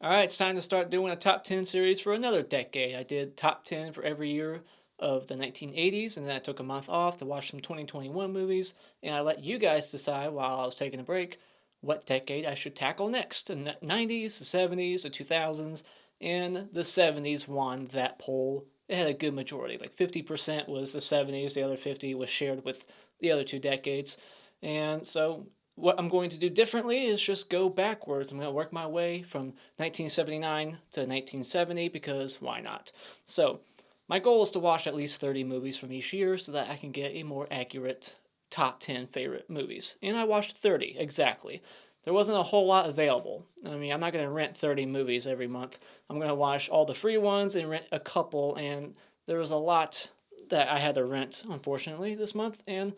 All right, it's time to start doing a top 10 series for another decade. I did top 10 for every year of the 1980s, and then I took a month off to watch some 2021 movies, and I let you guys decide while I was taking a break what decade I should tackle next. The 90s, the 70s, the 2000s, and the 70s won that poll. It had a good majority, like 50% was the 70s, the other 50 was shared with the other two decades. And so what I'm going to do differently is just go backwards. I'm going to work my way from 1979 to 1970 because why not? So, my goal is to watch at least 30 movies from each year so that I can get a more accurate top 10 favorite movies. And I watched 30 exactly. There wasn't a whole lot available. I mean, I'm not going to rent 30 movies every month. I'm going to watch all the free ones and rent a couple, and there was a lot that I had to rent, unfortunately, this month, and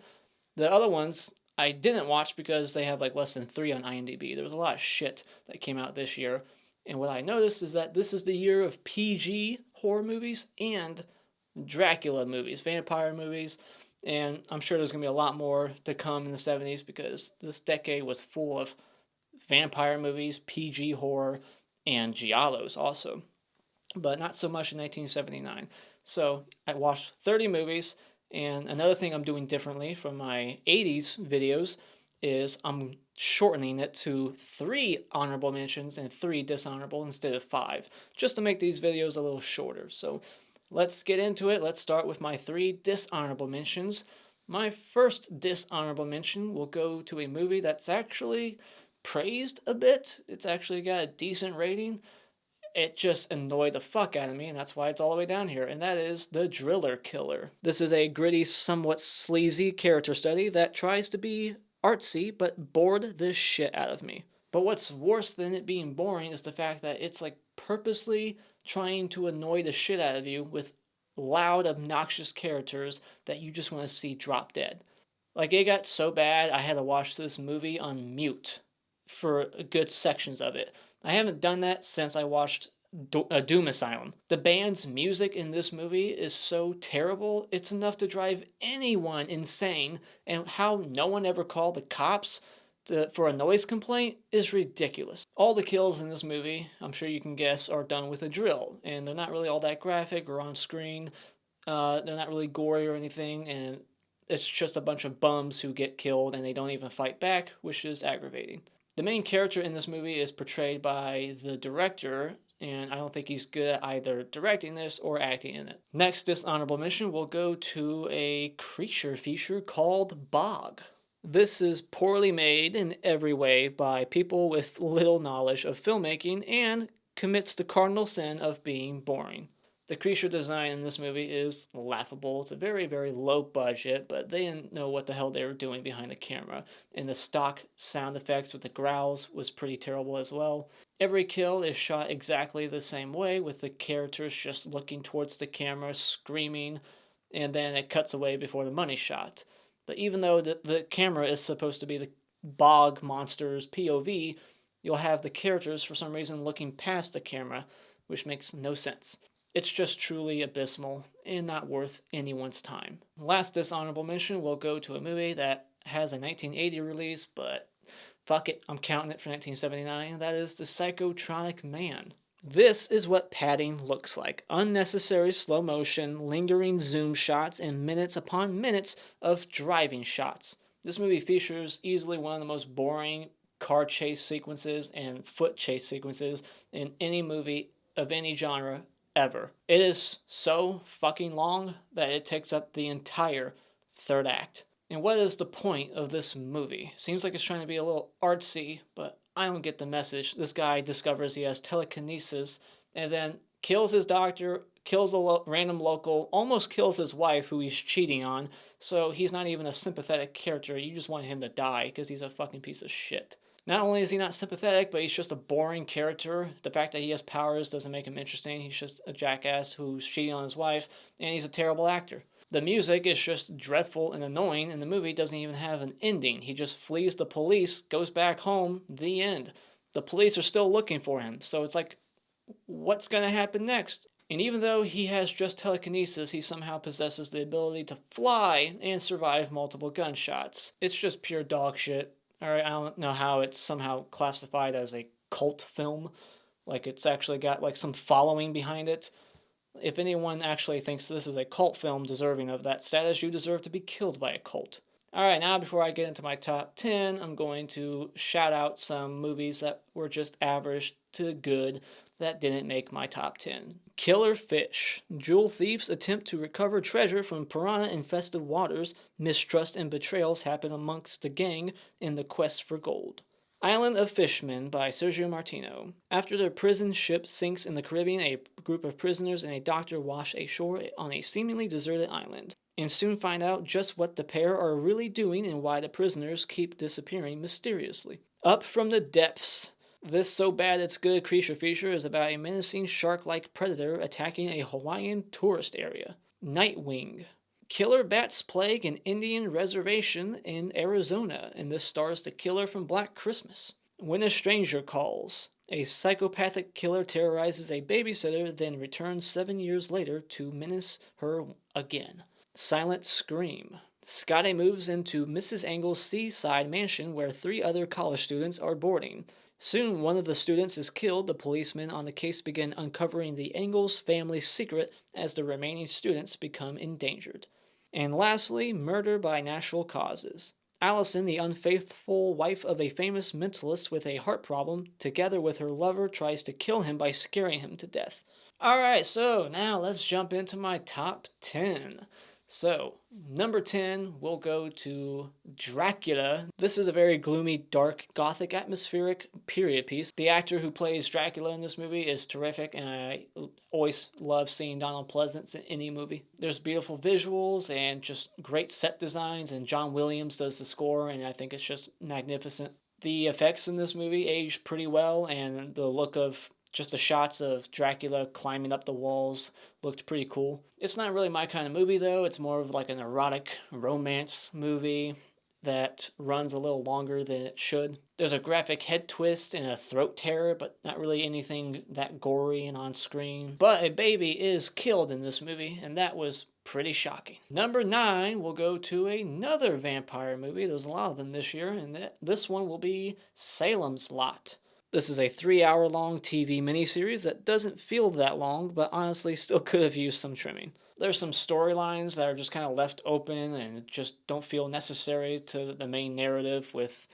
the other ones I didn't watch because they have like less than 3 on IMDb. There was a lot of shit that came out this year. And what I noticed is that this is the year of PG horror movies and Dracula movies, vampire movies. And I'm sure there's going to be a lot more to come in the 70s because this decade was full of vampire movies, PG horror, and giallos also. But not so much in 1979. So I watched 30 movies. And another thing I'm doing differently from my 80s videos is I'm shortening it to 3 honorable mentions and 3 dishonorable instead of 5, just to make these videos a little shorter. So let's get into it. Let's start with my 3 dishonorable mentions. My first dishonorable mention will go to a movie that's actually praised a bit. It's actually got a decent rating. It just annoyed the fuck out of me, and that's why it's all the way down here, and that is The Driller Killer. This is a gritty, somewhat sleazy character study that tries to be artsy, but bored the shit out of me. But what's worse than it being boring is the fact that it's like purposely trying to annoy the shit out of you with loud, obnoxious characters that you just want to see drop dead. Like, it got so bad, I had to watch this movie on mute for good sections of it. I haven't done that since I watched Doom Asylum. The band's music in this movie is so terrible, it's enough to drive anyone insane, and how no one ever called the cops for a noise complaint is ridiculous. All the kills in this movie, I'm sure you can guess, are done with a drill, and they're not really all that graphic or on screen. They're not really gory or anything, and it's just a bunch of bums who get killed and they don't even fight back, which is aggravating. The main character in this movie is portrayed by the director, and I don't think he's good at either directing this or acting in it. Next dishonorable mention will go to a creature feature called Bog. This is poorly made in every way by people with little knowledge of filmmaking and commits the cardinal sin of being boring. The creature design in this movie is laughable. It's a very, very low budget, but they didn't know what the hell they were doing behind the camera. And the stock sound effects with the growls was pretty terrible as well. Every kill is shot exactly the same way, with the characters just looking towards the camera, screaming, and then it cuts away before the money shot. But even though the camera is supposed to be the bog monster's POV, you'll have the characters for some reason looking past the camera, which makes no sense. It's just truly abysmal and not worth anyone's time. Last dishonorable mention will go to a movie that has a 1980 release, but fuck it, I'm counting it for 1979, and that is The Psychotronic Man. This is what padding looks like. Unnecessary slow motion, lingering zoom shots, and minutes upon minutes of driving shots. This movie features easily one of the most boring car chase sequences and foot chase sequences in any movie of any genre ever. It is so fucking long that it takes up the entire third act. And what is the point of this movie? Seems like it's trying to be a little artsy, but I don't get the message. This guy discovers he has telekinesis and then kills his doctor, kills a random local, almost kills his wife who he's cheating on, so he's not even a sympathetic character. You just want him to die because he's a fucking piece of shit. Not only is he not sympathetic, but he's just a boring character. The fact that he has powers doesn't make him interesting. He's just a jackass who's cheating on his wife, and he's a terrible actor. The music is just dreadful and annoying, and the movie doesn't even have an ending. He just flees the police, goes back home, the end. The police are still looking for him, so it's like, what's going to happen next? And even though he has just telekinesis, he somehow possesses the ability to fly and survive multiple gunshots. It's just pure dog shit. Alright, I don't know how it's somehow classified as a cult film Like it's actually got like some following behind it. If anyone actually thinks this is a cult film deserving of that status, you deserve to be killed by a cult. Alright, now before I get into my top 10, I'm going to shout out some movies that were just average to good that didn't make my top 10. Killer Fish. Jewel thieves attempt to recover treasure from piranha-infested waters. Mistrust and betrayals happen amongst the gang in the quest for gold. Island of Fishmen by Sergio Martino. After their prison ship sinks in the Caribbean, a group of prisoners and a doctor wash ashore on a seemingly deserted island, and soon find out just what the pair are really doing and why the prisoners keep disappearing mysteriously. Up from the Depths. This so bad it's good creature feature is about a menacing shark-like predator attacking a Hawaiian tourist area. Nightwing. Killer bats plague an Indian reservation in Arizona, and this stars the killer from Black Christmas. When a Stranger Calls. A psychopathic killer terrorizes a babysitter, then returns 7 years later to menace her again. Silent Scream. Scotty moves into Mrs. Engle's seaside mansion where 3 other college students are boarding. Soon, one of the students is killed. The policemen on the case begin uncovering the Engels family's secret as the remaining students become endangered. And lastly, Murder by Natural Causes. Allison, the unfaithful wife of a famous mentalist with a heart problem, together with her lover, tries to kill him by scaring him to death. Alright, so now let's jump into my top 10. So, number 10, we'll go to Dracula. This is a very gloomy, dark, gothic, atmospheric period piece. The actor who plays Dracula in this movie is terrific, and I always love seeing Donald Pleasance in any movie. There's beautiful visuals and just great set designs, and John Williams does the score, and I think it's just magnificent. The effects in this movie age pretty well, and the look of just the shots of Dracula climbing up the walls looked pretty cool. It's not really my kind of movie, though. It's more of like an erotic romance movie that runs a little longer than it should. There's a graphic head twist and a throat tear, but not really anything that gory and on screen. But a baby is killed in this movie, and that was pretty shocking. Number 9, we'll go to another vampire movie. There's a lot of them this year, and this one will be Salem's Lot. This is a 3-hour-long TV miniseries that doesn't feel that long, but honestly still could have used some trimming. There's some storylines that are just kind of left open and just don't feel necessary to the main narrative, with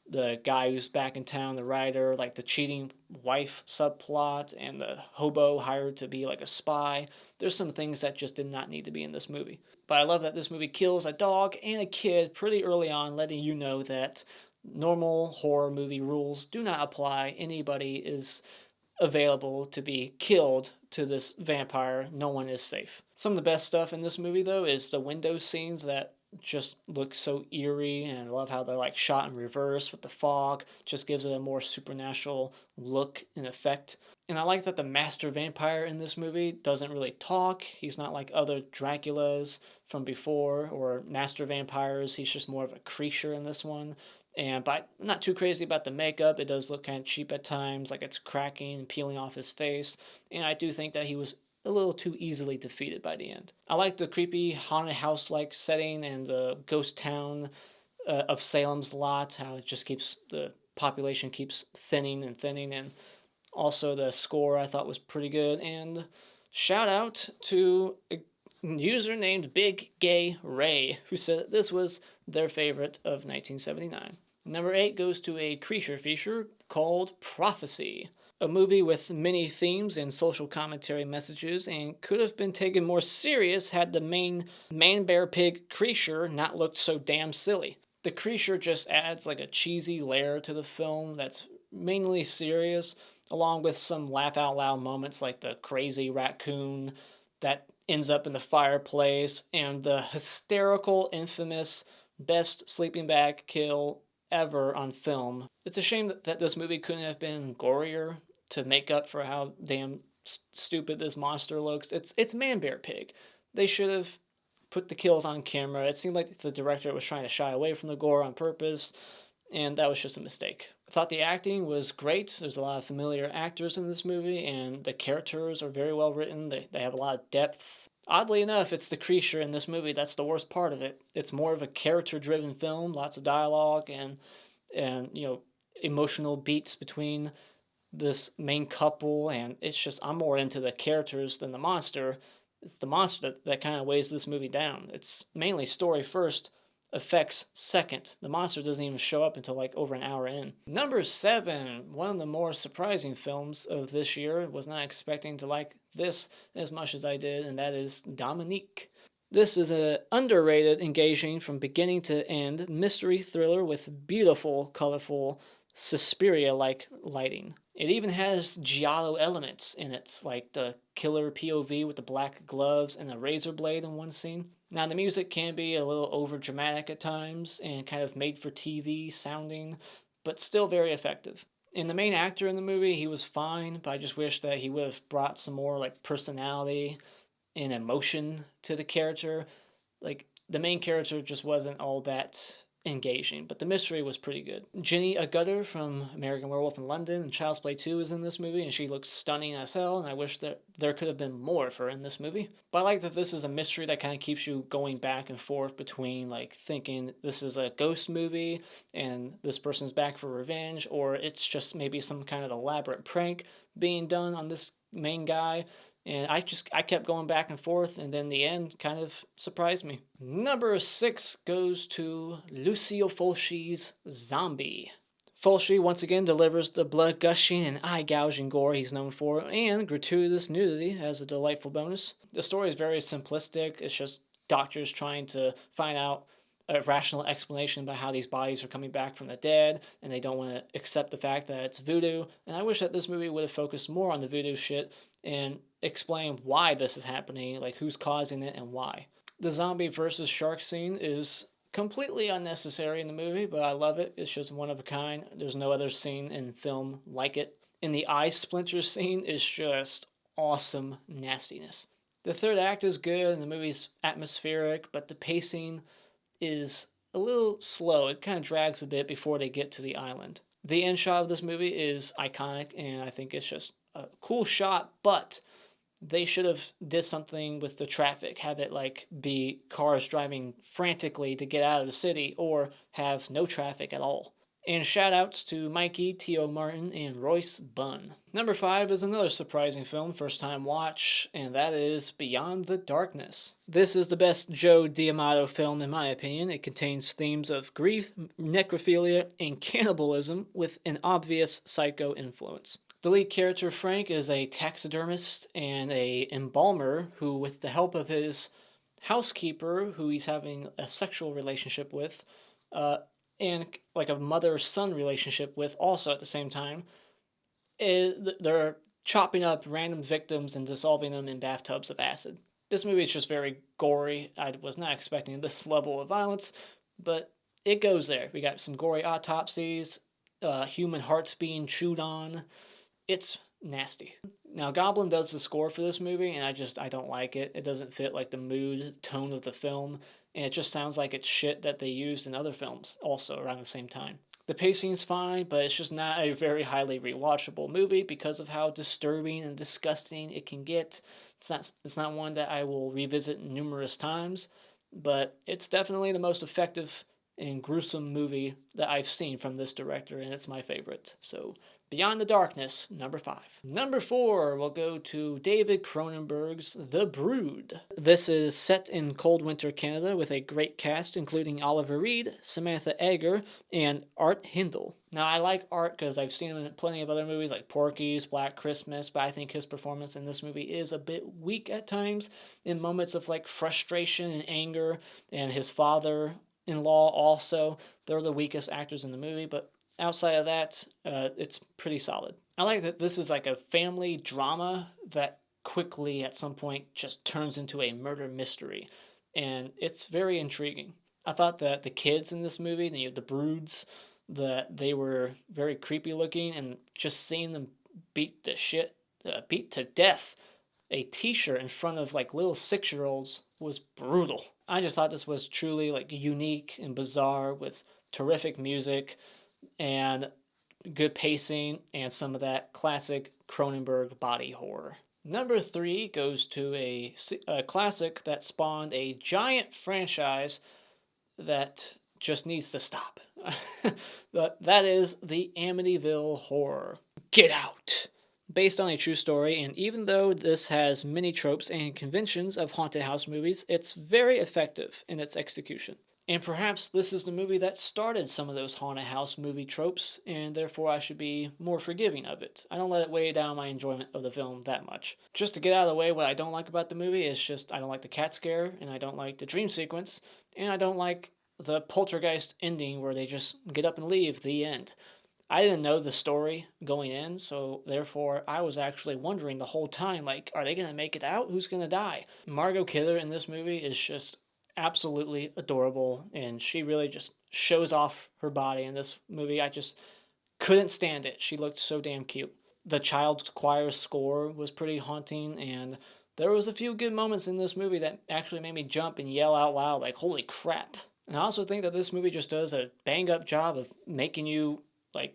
the guy who's back in town, the writer, like the cheating wife subplot, and the hobo hired to be like a spy. There's some things that just did not need to be in this movie. But I love that this movie kills a dog and a kid pretty early on, letting you know that normal horror movie rules do not apply. Anybody is available to be killed to this vampire. No one is safe. Some of the best stuff in this movie, though, is the window scenes that just look so eerie, and I love how they're like shot in reverse with the fog. Just gives it a more supernatural look and effect. And I like that the master vampire in this movie doesn't really talk. He's not like other Draculas from before or master vampires. He's just more of a creature in this one. And but I'm not too crazy about the makeup. It does look kind of cheap at times, like it's cracking and peeling off his face. And I do think that he was a little too easily defeated by the end. I like the creepy haunted house-like setting and the ghost town of Salem's Lot, how it just keeps, the population keeps thinning and thinning. And also the score I thought was pretty good. And shout out to a user named Big Gay Ray, who said that this was their favorite of 1979. Number 8 goes to a creature feature called Prophecy, a movie with many themes and social commentary messages, and could have been taken more serious had the main man-bear-pig creature not looked so damn silly. The creature just adds like a cheesy layer to the film that's mainly serious, along with some laugh-out-loud moments like the crazy raccoon that ends up in the fireplace, and the hysterical, infamous, best sleeping bag kill ever on film. It's a shame that this movie couldn't have been gorier to make up for how damn stupid this monster looks. It's Man-Bear-Pig. They should have put the kills on camera. It seemed like the director was trying to shy away from the gore on purpose, and that was just a mistake. I thought the acting was great. There's a lot of familiar actors in this movie, and the characters are very well written. They have a lot of depth. Oddly enough, it's the creature in this movie that's the worst part of it. It's more of a character-driven film, lots of dialogue and emotional beats between this main couple, and it's just, I'm more into the characters than the monster. It's the monster that kind of weighs this movie down. It's mainly story first, effects second. The monster doesn't even show up until like over an hour in. Number 7, one of the more surprising films of this year. Was not expecting to like this as much as I did, and that is Dominique. This is an underrated, engaging from beginning to end mystery thriller with beautiful, colorful, Suspiria-like lighting. It even has giallo elements in it, like the killer POV with the black gloves and a razor blade in one scene. Now, the music can be a little over dramatic at times and kind of made for TV sounding, but still very effective. And the main actor in the movie, he was fine, but I just wish that he would have brought some more like personality and emotion to the character. Like, the main character just wasn't all that engaging, but the mystery was pretty good. Ginny Agutter from American Werewolf in London and Child's Play 2 is in this movie, and she looks stunning as hell, and I wish that there could have been more of her in this movie. But I like that this is a mystery that kind of keeps you going back and forth between, like, thinking this is a ghost movie and this person's back for revenge, or it's just maybe some kind of elaborate prank being done on this main guy. And I kept going back and forth, and then the end kind of surprised me. Number 6 goes to Lucio Fulci's Zombie. Fulci once again delivers the blood gushing and eye gouging gore he's known for, and gratuitous nudity as a delightful bonus. The story is very simplistic. It's just doctors trying to find out a rational explanation about how these bodies are coming back from the dead, and they don't want to accept the fact that it's voodoo. And I wish that this movie would have focused more on the voodoo shit and explain why this is happening, like who's causing it and why. The zombie versus shark scene is completely unnecessary in the movie, but I love it. It's just one of a kind. There's no other scene in film like it. And the eye splinter scene is just awesome nastiness. The third act is good and the movie's atmospheric, but the pacing is a little slow. It kind of drags a bit before they get to the island. The end shot of this movie is iconic, and I think it's just a cool shot, but they should have did something with the traffic, have it like be cars driving frantically to get out of the city, or have no traffic at all. And shout outs to Mikey, T.O. Martin, and Royce Bunn. Number 5 is another surprising film, first time watch, and that is Beyond the Darkness. This is the best Joe D'Amato film in my opinion. It contains themes of grief, necrophilia, and cannibalism with an obvious psycho influence. The lead character, Frank, is a taxidermist and a embalmer who, with the help of his housekeeper, who he's having a sexual relationship with, and like a mother-son relationship with also at the same time, they're chopping up random victims and dissolving them in bathtubs of acid. This movie is just very gory. I was not expecting this level of violence, but it goes there. We got some gory autopsies, human hearts being chewed on. It's nasty. Now, Goblin does the score for this movie, and I don't like it. It doesn't fit like the mood, tone of the film, and it just sounds like it's shit that they used in other films also around the same time. The pacing's fine, but it's just not a very highly rewatchable movie because of how disturbing and disgusting it can get. It's not one that I will revisit numerous times, but it's definitely the most effective and gruesome movie that I've seen from this director, and it's my favorite. So, Beyond the Darkness, number 5. Number 4 will go to David Cronenberg's The Brood. This is set in cold winter Canada with a great cast, including Oliver Reed, Samantha Eggar, and Art Hindle. Now, I like Art because I've seen him in plenty of other movies like Porky's, Black Christmas, but I think his performance in this movie is a bit weak at times, in moments of like frustration and anger, and his father-in-law also. They're the weakest actors in the movie, but outside of that, it's pretty solid. I like that this is like a family drama that quickly at some point just turns into a murder mystery, and it's very intriguing. I thought that the kids in this movie, the broods, that they were very creepy looking, and just seeing them beat to death a t-shirt in front of like little 6-year-olds was brutal. I just thought this was truly like unique and bizarre with terrific music and good pacing and some of that classic Cronenberg body horror. Number 3 goes to a classic that spawned a giant franchise that just needs to stop. But that is the Amityville Horror. Get Out. Based on a true story, and even though this has many tropes and conventions of haunted house movies, it's very effective in its execution. And perhaps this is the movie that started some of those haunted house movie tropes, and therefore I should be more forgiving of it. I don't let it weigh down my enjoyment of the film that much. Just to get out of the way, what I don't like about the movie is just I don't like the cat scare, and I don't like the dream sequence, and I don't like the poltergeist ending where they just get up and leave, the end. I didn't know the story going in, so therefore I was actually wondering the whole time, like, are they going to make it out? Who's going to die? Margot Kidder in this movie is just absolutely adorable, and she really just shows off her body in this movie. I just couldn't stand it. She looked so damn cute. The child's choir score was pretty haunting, and there was a few good moments in this movie that actually made me jump and yell out loud, like, holy crap. And I also think that this movie just does a bang up job of making you like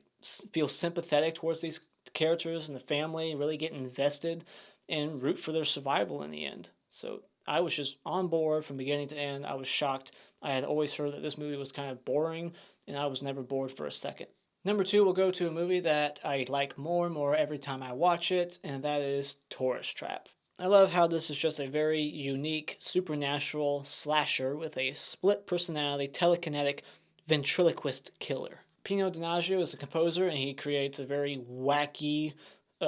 feel sympathetic towards these characters and the family, really get invested and root for their survival in the end. So I was just on board from beginning to end. I was shocked. I had always heard that this movie was kind of boring, and I was never bored for a second. Number two, we'll go to a movie that I like more and more every time I watch it, and that is Taurus Trap. I love how this is just a very unique supernatural slasher with a split personality, telekinetic ventriloquist killer. Pino Donaggio is the composer, and he creates a very wacky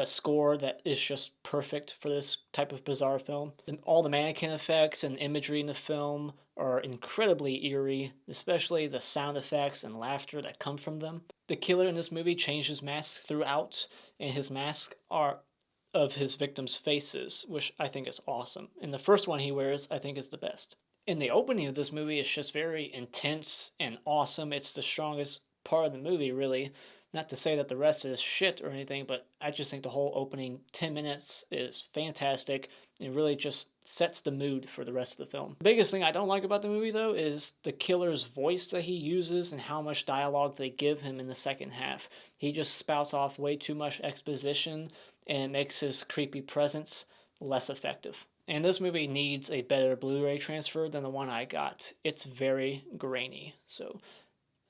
score that is just perfect for this type of bizarre film. All the mannequin effects and imagery in the film are incredibly eerie, especially the sound effects and laughter that come from them. The killer in this movie changes masks throughout, and his masks are of his victims' faces, which I think is awesome. And the first one he wears, I think, is the best. And the opening of this movie is just very intense and awesome. It's the strongest part of the movie, really. Not to say that the rest is shit or anything, but I just think the whole opening 10 minutes is fantastic and really just sets the mood for the rest of the film. The biggest thing I don't like about the movie, though, is the killer's voice that he uses and how much dialogue they give him in the second half. He just spouts off way too much exposition, and it makes his creepy presence less effective. And this movie needs a better Blu-ray transfer than the one I got. It's very grainy, so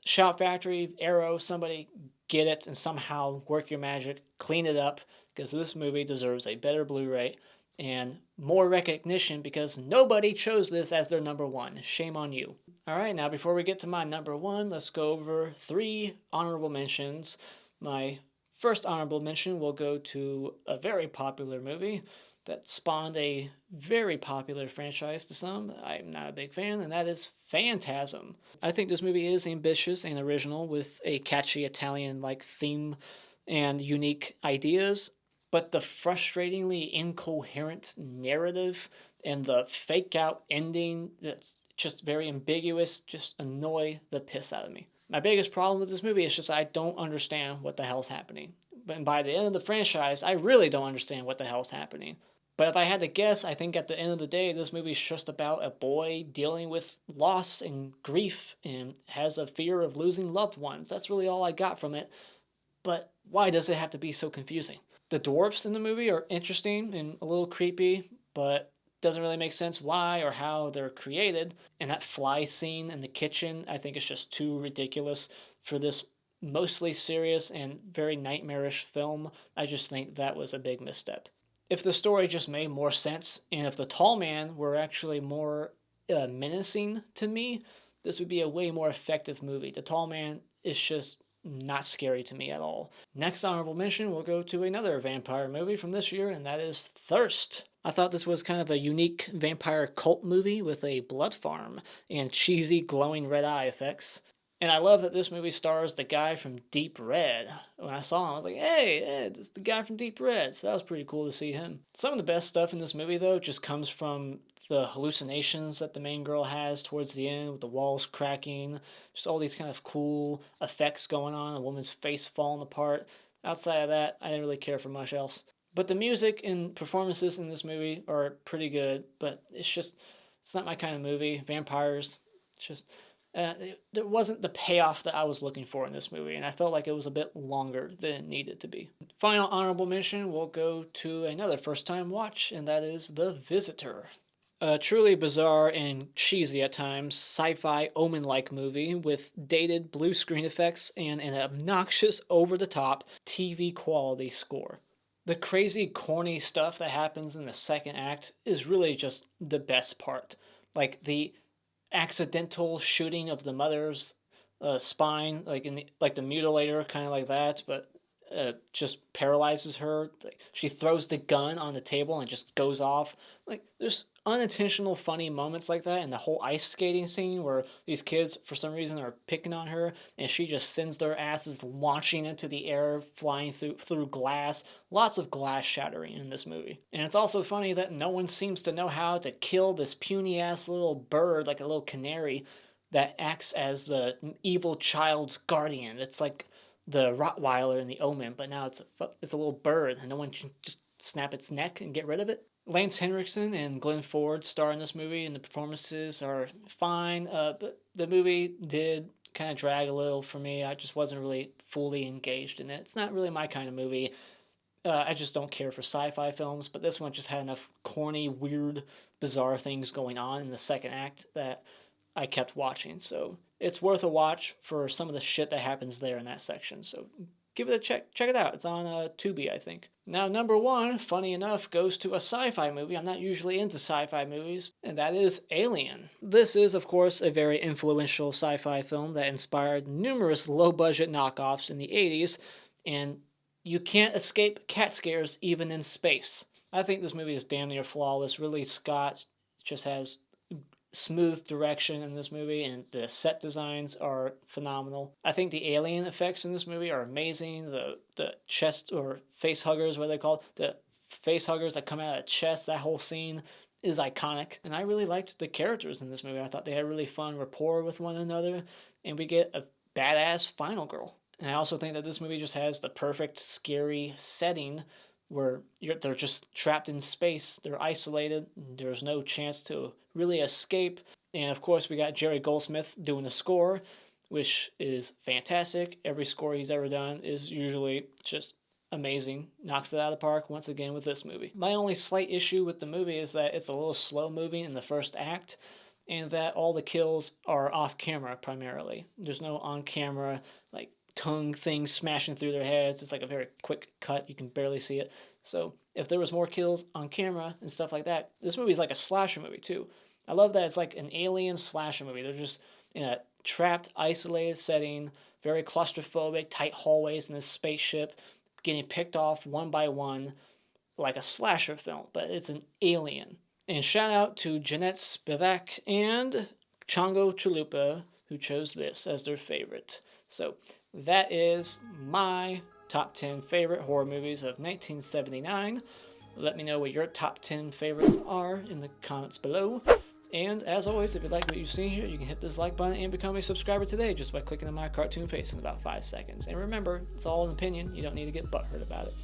Shout Factory, Arrow, somebody get it and somehow work your magic, clean it up, because this movie deserves a better Blu-ray and more recognition because nobody chose this as their number one. Shame on you. All right, now before we get to my number one, let's go over 3 honorable mentions. My first honorable mention will go to a very popular movie that spawned a very popular franchise to some. I'm not a big fan, and that is Phantasm. I think this movie is ambitious and original with a catchy Italian-like theme and unique ideas, but the frustratingly incoherent narrative and the fake-out ending that's just very ambiguous just annoy the piss out of me. My biggest problem with this movie is just I don't understand what the hell's happening. But by the end of the franchise, I really don't understand what the hell's happening. But if I had to guess, I think at the end of the day, this movie is just about a boy dealing with loss and grief and has a fear of losing loved ones. That's really all I got from it. But why does it have to be so confusing? The dwarfs in the movie are interesting and a little creepy, but doesn't really make sense why or how they're created. And that fly scene in the kitchen, I think is just too ridiculous for this mostly serious and very nightmarish film. I just think that was a big misstep. If the story just made more sense, and if the tall man were actually more menacing to me, this would be a way more effective movie. The tall man is just not scary to me at all. Next honorable mention will go to another vampire movie from this year, and that is Thirst. I thought this was kind of a unique vampire cult movie with a blood farm and cheesy glowing red eye effects. And I love that this movie stars the guy from Deep Red. When I saw him, I was like, hey, this is the guy from Deep Red. So that was pretty cool to see him. Some of the best stuff in this movie, though, just comes from the hallucinations that the main girl has towards the end with the walls cracking. Just all these kind of cool effects going on, a woman's face falling apart. Outside of that, I didn't really care for much else. But the music and performances in this movie are pretty good, but it's not my kind of movie. Vampires, it's just... there wasn't the payoff that I was looking for in this movie, and I felt like it was a bit longer than it needed to be. Final honorable mention will go to another first-time watch, and that is The Visitor. A truly bizarre and cheesy at times sci-fi omen-like movie with dated blue screen effects and an obnoxious over-the-top TV quality score. The crazy corny stuff that happens in the second act is really just the best part. Like the accidental shooting of the mother's spine, like in the mutilator, kind of like that, but just paralyzes her. Like, she throws the gun on the table and just goes off. Like there's unintentional funny moments like that, and the whole ice skating scene where these kids for some reason are picking on her, and she just sends their asses launching into the air, flying through glass. Lots of glass shattering in this movie, and it's also funny that no one seems to know how to kill this puny ass little bird, like a little canary, that acts as the evil child's guardian. It's like the Rottweiler in the Omen, but now it's a little bird, and no one can just snap its neck and get rid of it. Lance Henriksen and Glenn Ford star in this movie, and the performances are fine, but the movie did kind of drag a little for me. I just wasn't really fully engaged in it. It's not really my kind of movie. I just don't care for sci-fi films, but this one just had enough corny, weird, bizarre things going on in the second act that I kept watching. So it's worth a watch for some of the shit that happens there in that section. So give it a check. Check it out. It's on Tubi, I think. Now, number one, funny enough, goes to a sci-fi movie. I'm not usually into sci-fi movies, and that is Alien. This is, of course, a very influential sci-fi film that inspired numerous low-budget knockoffs in the 80s, and you can't escape cat scares even in space. I think this movie is damn near flawless. Ridley Scott just has smooth direction in this movie, and the set designs are phenomenal. I think the alien effects in this movie are amazing. The chest or face huggers, what are they called? The face huggers that come out of the chest, that whole scene is iconic. And I really liked the characters in this movie. I thought they had really fun rapport with one another, and we get a badass final girl. And I also think that this movie just has the perfect scary setting where they're just trapped in space, they're isolated, there's no chance to really escape. And of course, we got Jerry Goldsmith doing the score, which is fantastic. Every score he's ever done is usually just amazing. Knocks it out of the park once again with this movie. My only slight issue with the movie is that it's a little slow moving in the first act, and that all the kills are off camera primarily. There's no on camera, like, tongue things smashing through their heads. It's like a very quick cut. You can barely see it. So if there was more kills on camera and stuff like that, this movie is like a slasher movie too. I love that it's like an alien slasher movie. They're just in a trapped, isolated setting, very claustrophobic, tight hallways in this spaceship, getting picked off one by one like a slasher film, but it's an alien. And shout out to Jeanette Spivak and Chongo Chalupa, who chose this as their favorite. So that is my top 10 favorite horror movies of 1979. Let me know what your top 10 favorites are in the comments below. And as always, if you like what you've seen here, you can hit this like button and become a subscriber today just by clicking on my cartoon face in about 5 seconds. And remember, it's all an opinion. You don't need to get butthurt about it.